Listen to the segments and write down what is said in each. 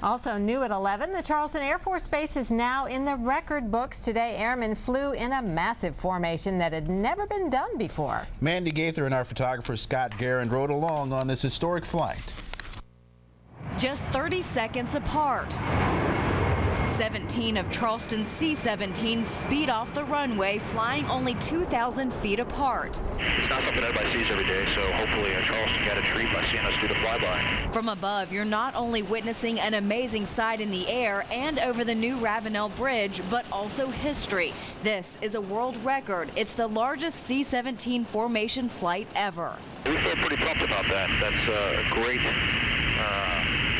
Also new at 11, the Charleston Air Force Base is now in the record books. Today, airmen flew in a massive formation that had never been done before. Mandy Gaither and our photographer Scott Guerin rode along on this historic flight. Just 30 seconds apart. 17 of Charleston's C-17 speed off the runway, flying only 2,000 feet apart. It's not something everybody sees every day, so hopefully Charleston got a treat by seeing us do the flyby. From above, you're not only witnessing an amazing sight in the air and over the new Ravenel Bridge, but also history. This is a world record. It's the largest C-17 formation flight ever. We feel pretty pumped about that. That's a great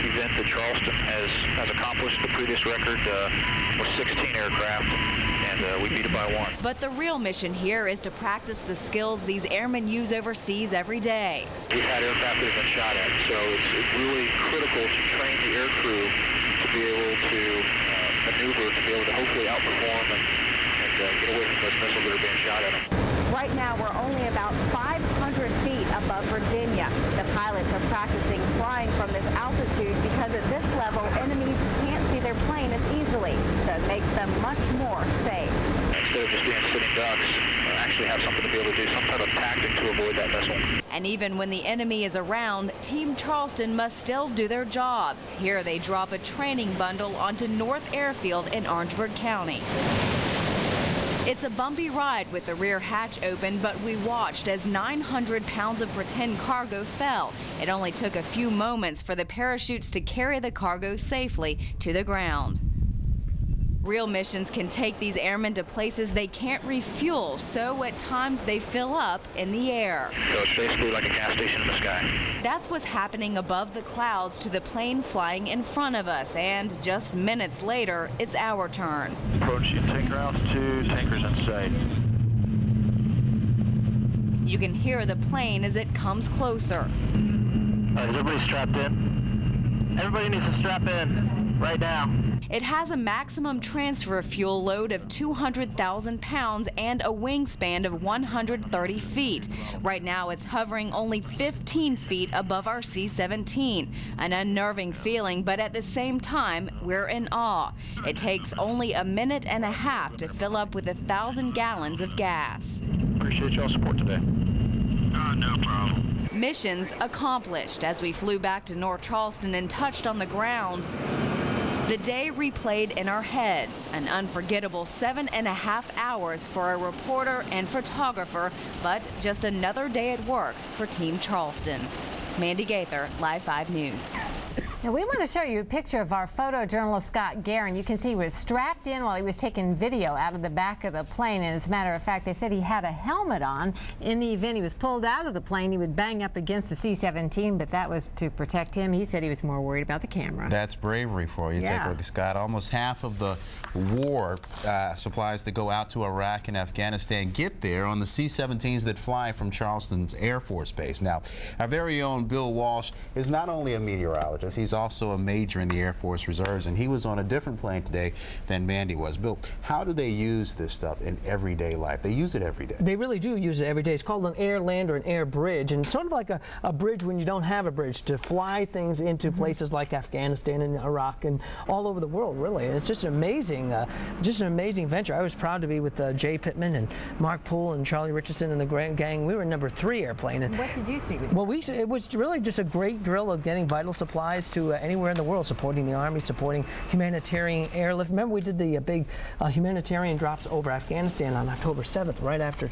event that Charleston has accomplished. The previous record was 16 aircraft, and we beat it by 1. But the real mission here is to practice the skills these airmen use overseas every day. We've had aircraft that have been shot at, so it's really critical to train the air crew to be able to maneuver, to be able to hopefully outperform and get away from those missiles that are being shot at them. Right now, we're only about 500 feet above Virginia. The pilots are practicing flying from this altitude because at this level, enemies can't see their plane as easily, so it makes them much more safe. Instead of just being sitting ducks, actually have something to be able to do, some type of tactic to avoid that missile. And even when the enemy is around, Team Charleston must still do their jobs. Here they drop a training bundle onto North Airfield in Orangeburg County. It's a bumpy ride with the rear hatch open, but we watched as 900 pounds of pretend cargo fell. It only took a few moments for the parachutes to carry the cargo safely to the ground. Real missions can take these airmen to places they can't refuel, so at times they fill up in the air. So it's basically like a gas station in the sky. That's what's happening above the clouds to the plane flying in front of us, and just minutes later, it's our turn. Approaching tanker altitude, tankers in sight. You can hear the plane as it comes closer. Is everybody strapped in? Everybody needs to strap in right now. It has a maximum transfer fuel load of 200,000 pounds and a wingspan of 130 feet. Right now, it's hovering only 15 feet above our C-17. An unnerving feeling, but at the same time, we're in awe. It takes only a minute and a half to fill up with 1,000 gallons of gas. Appreciate y'all's support today. No problem. Missions accomplished as we flew back to North Charleston and touched on the ground. The day replayed in our heads, an unforgettable 7.5 hours for a reporter and photographer, but just another day at work for Team Charleston. Mandy Gaither, Live 5 News. Now we want to show you a picture of our photojournalist Scott Guerin. You can see he was strapped in while he was taking video out of the back of the plane, and as a matter of fact, they said he had a helmet on. In the event he was pulled out of the plane, he would bang up against the C-17, but that was to protect him. He said he was more worried about the camera. That's bravery for you. Yeah. Take a look, Scott. Almost half of the war supplies that go out to Iraq and Afghanistan get there on the C-17s that fly from Charleston's Air Force Base. Now, our very own Bill Walsh is not only a meteorologist, he's also a major in the Air Force Reserves, and he was on a different plane today than Mandy was. Bill, how do they use this stuff in everyday life? They use it every day. They really do use it every day. It's called an air land or an air bridge, and sort of like a bridge when you don't have a bridge, to fly things into places like Afghanistan and Iraq and all over the world, really. And it's just an amazing venture. I was proud to be with Jay Pittman and Mark Poole and Charlie Richardson and the gang. We were number 3 airplane. And what did you see? Well, it was really just a great drill of getting vital supplies to anywhere in the world, supporting the Army, supporting humanitarian airlift. Remember, we did the big humanitarian drops over Afghanistan on October 7th, right after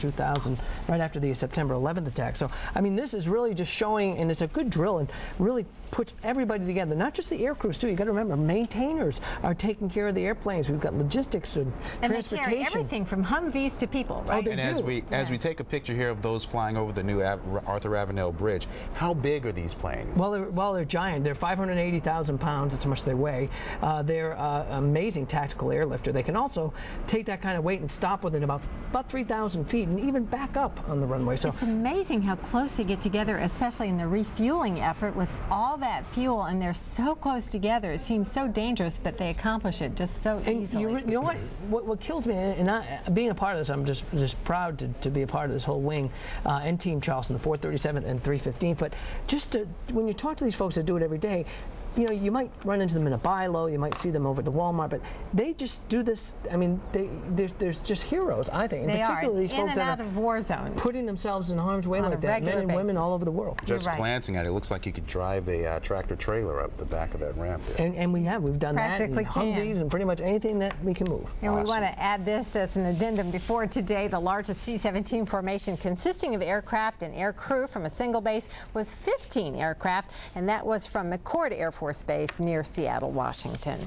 the September 11th attack. So, I mean, this is really just showing, and it's a good drill, and really puts everybody together, not just the air crews, too. You got to remember, maintainers are taking care of the airplanes. We've got logistics and transportation. They carry everything from Humvees to people, right? Oh, and as we take a picture here of those flying over the new Arthur Ravenel Bridge, how big are these planes? Well, they're giant. They're 580,000 pounds. That's how much they weigh. They're amazing tactical airlifter. They can also take that kind of weight and stop within about 3,000 feet and even back up on the runway. So it's amazing how close they get together, especially in the refueling effort with all that fuel, and they're so close together. It seems so dangerous, but they accomplish it just so easily. You know what kills me, and being a part of this, I'm just proud to be a part of this whole wing and Team Charleston, the 437th and 315th. But just when you talk to these folks that do it every day, you know, you might run into them in a buy-low, you might see them over at the Walmart, but they just do this. I mean, there's just heroes, I think. They particularly are these in folks and that out are of war zones, putting themselves in harm's way on like a that, men regular and women basis. all over the world. Just right. glancing at it, it looks like you could drive a tractor trailer up the back of that ramp there. And we've done that, and Practically Humvees, can. and pretty much anything that we can move. And we Awesome. want to add this as an addendum before today. The largest C-17 formation consisting of aircraft and air crew from a single base was 15 aircraft, and that was from McChord Air Force Base near Seattle, Washington.